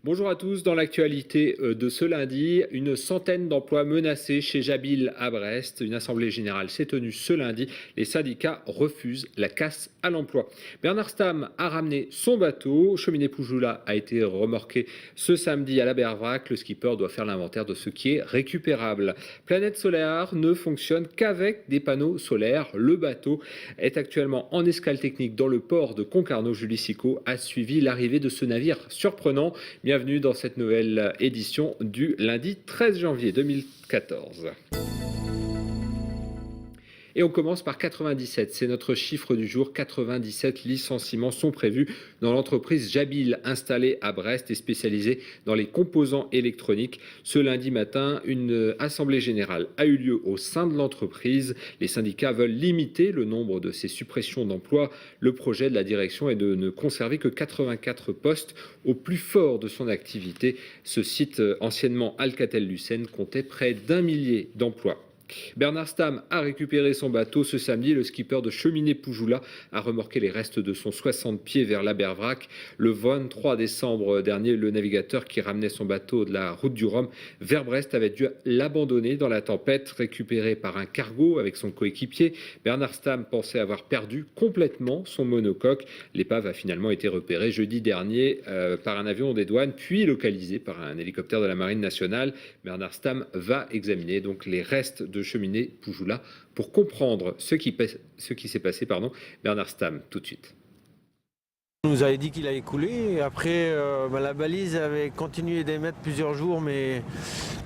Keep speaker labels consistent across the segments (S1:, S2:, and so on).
S1: Bonjour à tous, dans l'actualité de ce lundi, une centaine d'emplois menacés chez Jabil à Brest. Une assemblée générale s'est tenue ce lundi. Les syndicats refusent la casse à l'emploi. Bernard Stamm a ramené son bateau. Cheminée Poujoula a été remorqué ce samedi à la Bervrac. Le skipper doit faire l'inventaire de ce qui est récupérable. Planète Solar ne fonctionne qu'avec des panneaux solaires. Le bateau est actuellement en escale technique dans le port de Concarneau. Julie Sicot a suivi l'arrivée de ce navire surprenant. Bienvenue dans cette nouvelle édition du lundi 13 janvier 2014. Et on commence par 97, c'est notre chiffre du jour. 97 licenciements sont prévus dans l'entreprise Jabil, installée à Brest et spécialisée dans les composants électroniques. Ce lundi matin, une assemblée générale a eu lieu au sein de l'entreprise. Les syndicats veulent limiter le nombre de ces suppressions d'emplois. Le projet de la direction est de ne conserver que 84 postes au plus fort de son activité. Ce site, anciennement Alcatel-Lucent, comptait près d'1 millier d'emplois. Bernard Stamm a récupéré son bateau ce samedi. Le skipper de Cheminée Poujoula a remorqué les restes de son 60 pieds vers la Bervrac. Le 23 décembre dernier, le navigateur qui ramenait son bateau de la route du Rhum vers Brest avait dû l'abandonner dans la tempête. Récupéré par un cargo avec son coéquipier, Bernard Stamm pensait avoir perdu complètement son monocoque. L'épave a finalement été repérée jeudi dernier par un avion des douanes, puis localisée par un hélicoptère de la Marine nationale. Bernard Stamm va examiner donc les restes de Cheminée Poujoula pour comprendre ce qui s'est passé. Bernard Stamm, tout de suite.
S2: On nous avait dit qu'il allait couler. Après, la balise avait continué d'émettre plusieurs jours, mais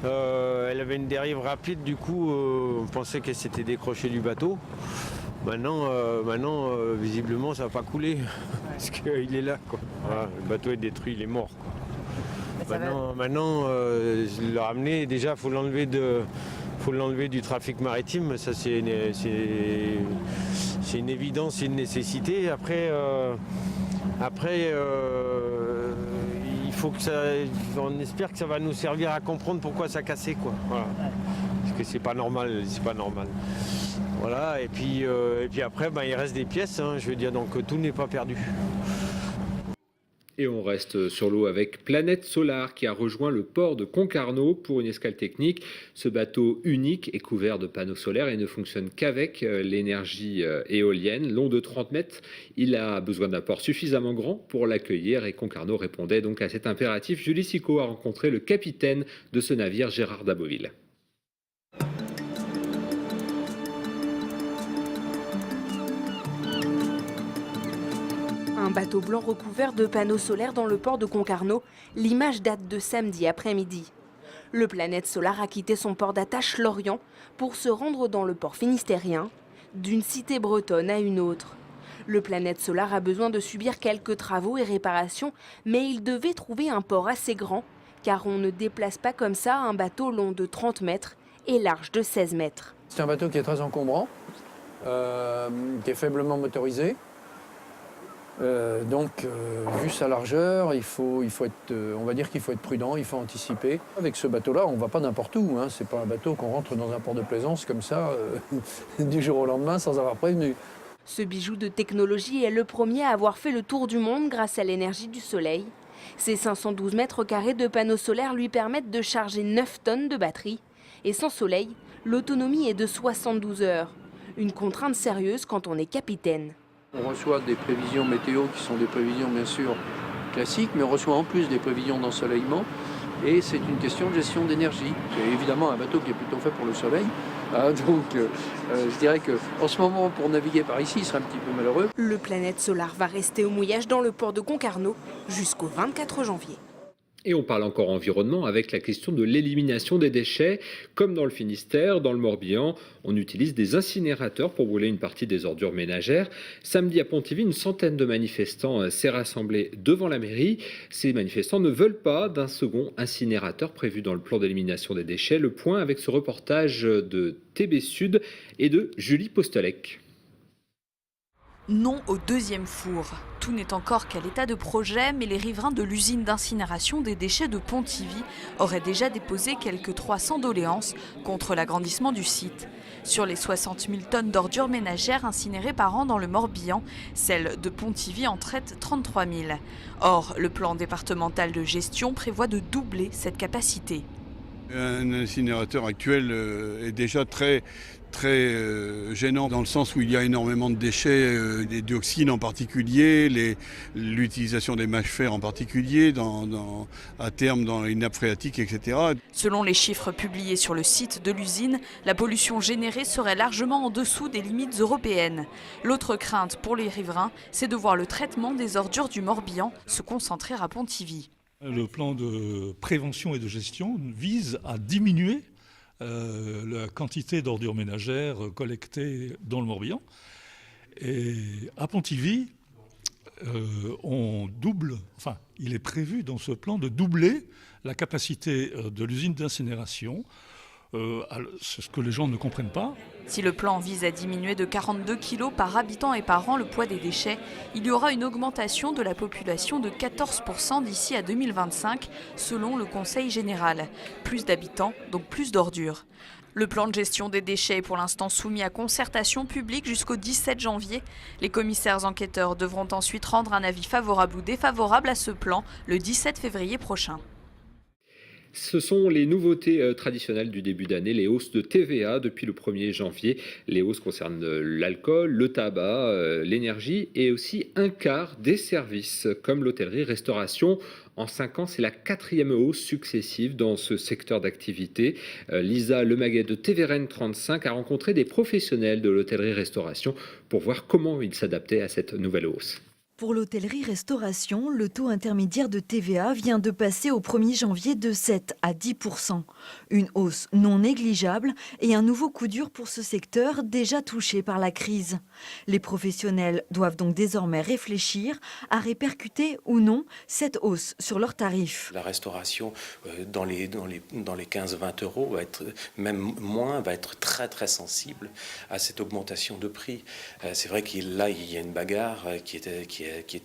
S2: elle avait une dérive rapide. Du coup, on pensait qu'elle s'était décrochée du bateau. Maintenant, visiblement, ça n'a pas coulé parce qu'il est là, quoi. Voilà, le bateau est détruit, il est mort, quoi. Maintenant, je l'ai ramené. Déjà, il faut l'enlever du trafic maritime. Ça, c'est une évidence, c'est une nécessité. Après, il faut que on espère que ça va nous servir à comprendre pourquoi ça a cassé, quoi. Voilà. Parce que c'est pas normal. Voilà. Et puis après, il reste des pièces. Je veux dire, donc tout n'est pas perdu.
S1: Et on reste sur l'eau avec Planète Solar qui a rejoint le port de Concarneau pour une escale technique. Ce bateau unique est couvert de panneaux solaires et ne fonctionne qu'avec l'énergie éolienne. Long de 30 mètres, il a besoin d'un port suffisamment grand pour l'accueillir et Concarneau répondait donc à cet impératif. Julie Sicot a rencontré le capitaine de ce navire, Gérard Daboville.
S3: Un bateau blanc recouvert de panneaux solaires dans le port de Concarneau. L'image date de samedi après-midi. Le Planète Solar a quitté son port d'attache Lorient pour se rendre dans le port finistérien, d'une cité bretonne à une autre. Le Planète Solar a besoin de subir quelques travaux et réparations, mais il devait trouver un port assez grand, car on ne déplace pas comme ça un bateau long de 30 mètres et large de 16 mètres.
S4: C'est un bateau qui est très encombrant, qui est faiblement motorisé. Vu sa largeur, il faut être, on va dire qu'il faut être prudent, il faut anticiper. Avec ce bateau-là, on ne va pas n'importe où. C'est pas un bateau qu'on rentre dans un port de plaisance comme ça, du jour au lendemain, sans avoir prévenu.
S3: Ce bijou de technologie est le premier à avoir fait le tour du monde grâce à l'énergie du soleil. Ses 512 mètres carrés de panneaux solaires lui permettent de charger 9 tonnes de batterie. Et sans soleil, l'autonomie est de 72 heures. Une contrainte sérieuse quand on est capitaine.
S5: On reçoit des prévisions météo qui sont des prévisions bien sûr classiques, mais on reçoit en plus des prévisions d'ensoleillement et c'est une question de gestion d'énergie. C'est évidemment un bateau qui est plutôt fait pour le soleil, je dirais qu'en ce moment pour naviguer par ici, il serait un petit peu malheureux.
S3: Le Planète Solar va rester au mouillage dans le port de Concarneau jusqu'au 24 janvier.
S1: Et on parle encore environnement avec la question de l'élimination des déchets. Comme dans le Finistère, dans le Morbihan, on utilise des incinérateurs pour brûler une partie des ordures ménagères. Samedi à Pontivy, une centaine de manifestants s'est rassemblée devant la mairie. Ces manifestants ne veulent pas d'un second incinérateur prévu dans le plan d'élimination des déchets. Le point avec ce reportage de TB Sud et de Julie Postelec.
S6: Non au deuxième four. Tout n'est encore qu'à l'état de projet, mais les riverains de l'usine d'incinération des déchets de Pontivy auraient déjà déposé quelques 300 doléances contre l'agrandissement du site. Sur les 60 000 tonnes d'ordures ménagères incinérées par an dans le Morbihan, celle de Pontivy en traite 33 000. Or, le plan départemental de gestion prévoit de doubler cette capacité.
S7: Un incinérateur actuel est déjà très gênant dans le sens où il y a énormément de déchets, des dioxines en particulier, l'utilisation des mâches fer en particulier, à terme dans les nappes phréatiques, etc.
S6: Selon les chiffres publiés sur le site de l'usine, la pollution générée serait largement en dessous des limites européennes. L'autre crainte pour les riverains, c'est de voir le traitement des ordures du Morbihan se concentrer à Pontivy.
S8: Le plan de prévention et de gestion vise à diminuer la quantité d'ordures ménagères collectées dans le Morbihan. Et à Pontivy, il est prévu dans ce plan de doubler la capacité de l'usine d'incinération. C'est ce que les gens ne comprennent pas.
S6: Si le plan vise à diminuer de 42 kg par habitant et par an le poids des déchets, il y aura une augmentation de la population de 14% d'ici à 2025, selon le Conseil général. Plus d'habitants, donc plus d'ordures. Le plan de gestion des déchets est pour l'instant soumis à concertation publique jusqu'au 17 janvier. Les commissaires enquêteurs devront ensuite rendre un avis favorable ou défavorable à ce plan le 17 février prochain.
S1: Ce sont les nouveautés traditionnelles du début d'année, les hausses de TVA depuis le 1er janvier. Les hausses concernent l'alcool, le tabac, l'énergie et aussi un quart des services comme l'hôtellerie-restauration. En 5 ans, c'est la 4e hausse successive dans ce secteur d'activité. Lisa Lemaguet de TVRN 35 a rencontré des professionnels de l'hôtellerie-restauration pour voir comment ils s'adaptaient à cette nouvelle hausse.
S9: Pour l'hôtellerie-restauration, le taux intermédiaire de TVA vient de passer au 1er janvier de 7 à 10%. Une hausse non négligeable et un nouveau coup dur pour ce secteur déjà touché par la crise. Les professionnels doivent donc désormais réfléchir à répercuter ou non cette hausse sur leurs tarifs.
S10: La restauration dans les 15-20 euros, va être, même moins, va être très très sensible à cette augmentation de prix. C'est vrai qu'il y a une bagarre qui est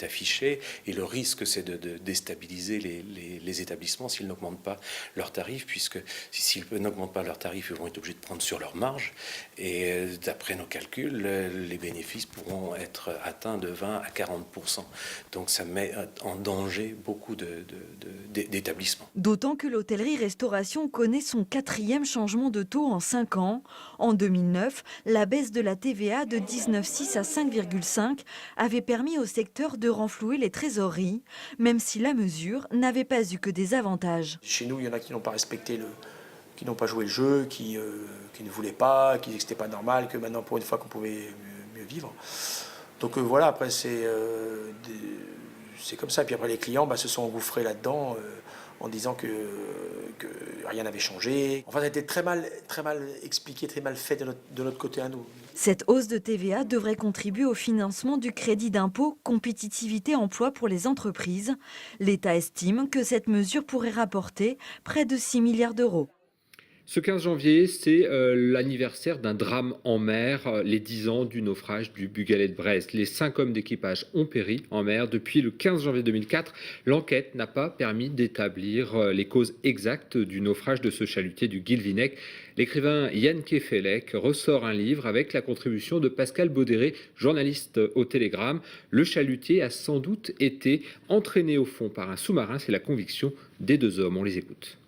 S10: affiché et le risque c'est de déstabiliser les établissements s'ils n'augmentent pas leurs tarifs, puisque s'ils n'augmentent pas leurs tarifs, ils vont être obligés de prendre sur leur marge et d'après nos calculs, les bénéfices pourront être atteints de 20 à 40%. Donc ça met en danger beaucoup d'établissements.
S9: D'autant que l'hôtellerie-restauration connaît son 4e changement de taux en 5 ans. En 2009, la baisse de la TVA de 19,6 à 5,5 avait permis au secteur de renflouer les trésoreries, même si la mesure n'avait pas eu que des avantages.
S11: Chez nous, il y en a qui n'ont pas respecté qui n'ont pas joué le jeu, qui ne voulaient pas, qui disaient que c'était pas normal, que maintenant pour une fois qu'on pouvait mieux vivre. Donc voilà, après c'est comme ça. Puis après les clients se sont engouffrés là-dedans en disant que rien n'avait changé. Enfin, ça a été très mal expliqué, très mal fait de notre côté à nous.
S9: Cette hausse de TVA devrait contribuer au financement du crédit d'impôt compétitivité emploi pour les entreprises. L'État estime que cette mesure pourrait rapporter près de 6 milliards d'euros.
S1: Ce 15 janvier, c'est l'anniversaire d'un drame en mer, les 10 ans du naufrage du Bugalet de Brest. Les 5 hommes d'équipage ont péri en mer depuis le 15 janvier 2004. L'enquête n'a pas permis d'établir les causes exactes du naufrage de ce chalutier du Guilvinec. L'écrivain Yann Kefelec ressort un livre avec la contribution de Pascal Baudéré, journaliste au Télégramme. Le chalutier a sans doute été entraîné au fond par un sous-marin, c'est la conviction des 2 hommes. On les écoute.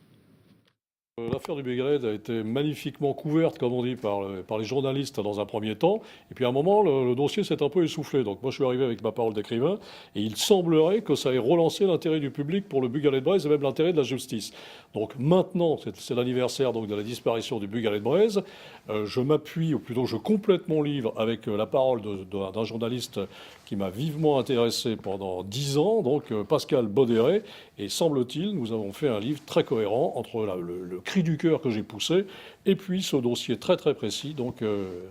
S12: L'affaire du Bugalet a été magnifiquement couverte, comme on dit, par les journalistes dans un premier temps. Et puis à un moment, le dossier s'est un peu essoufflé. Donc moi, je suis arrivé avec ma parole d'écrivain. Et il semblerait que ça ait relancé l'intérêt du public pour le Bugalet de Brest et même l'intérêt de la justice. Donc maintenant, c'est l'anniversaire de la disparition du Bugalet de Brest. Je m'appuie, ou plutôt je complète mon livre avec la parole d'un journaliste qui m'a vivement intéressé pendant 10 ans, donc Pascal Baudéré. Et semble-t-il, nous avons fait un livre très cohérent entre le cri du cœur que j'ai poussé et puis ce dossier très très précis, donc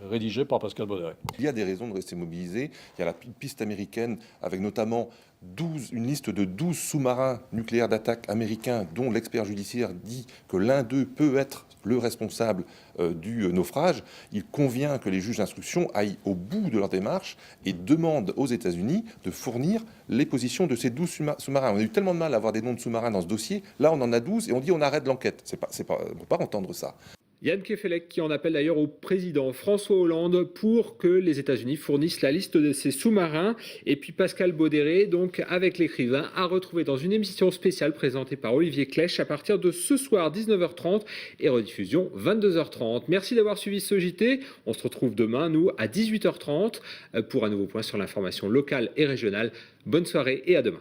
S12: rédigé par Pascal Baudéré.
S13: Il y a des raisons de rester mobilisés. Il y a la piste américaine avec notamment une liste de 12 sous-marins nucléaires d'attaque américains dont l'expert judiciaire dit que l'un d'eux peut être le responsable du naufrage, il convient que les juges d'instruction aillent au bout de leur démarche et demandent aux États-Unis de fournir les positions de ces 12 sous-marins. On a eu tellement de mal à avoir des noms de sous-marins dans ce dossier, là on en a 12 et on dit on arrête l'enquête. On ne peut pas entendre ça.
S1: Yann Kefelec qui en appelle d'ailleurs au président François Hollande pour que les États-Unis fournissent la liste de ces sous-marins. Et puis Pascal Baudéré, donc avec l'écrivain, à retrouver dans une émission spéciale présentée par Olivier Clèche à partir de ce soir 19h30 et rediffusion 22h30. Merci d'avoir suivi ce JT. On se retrouve demain, nous, à 18h30 pour un nouveau point sur l'information locale et régionale. Bonne soirée et à demain.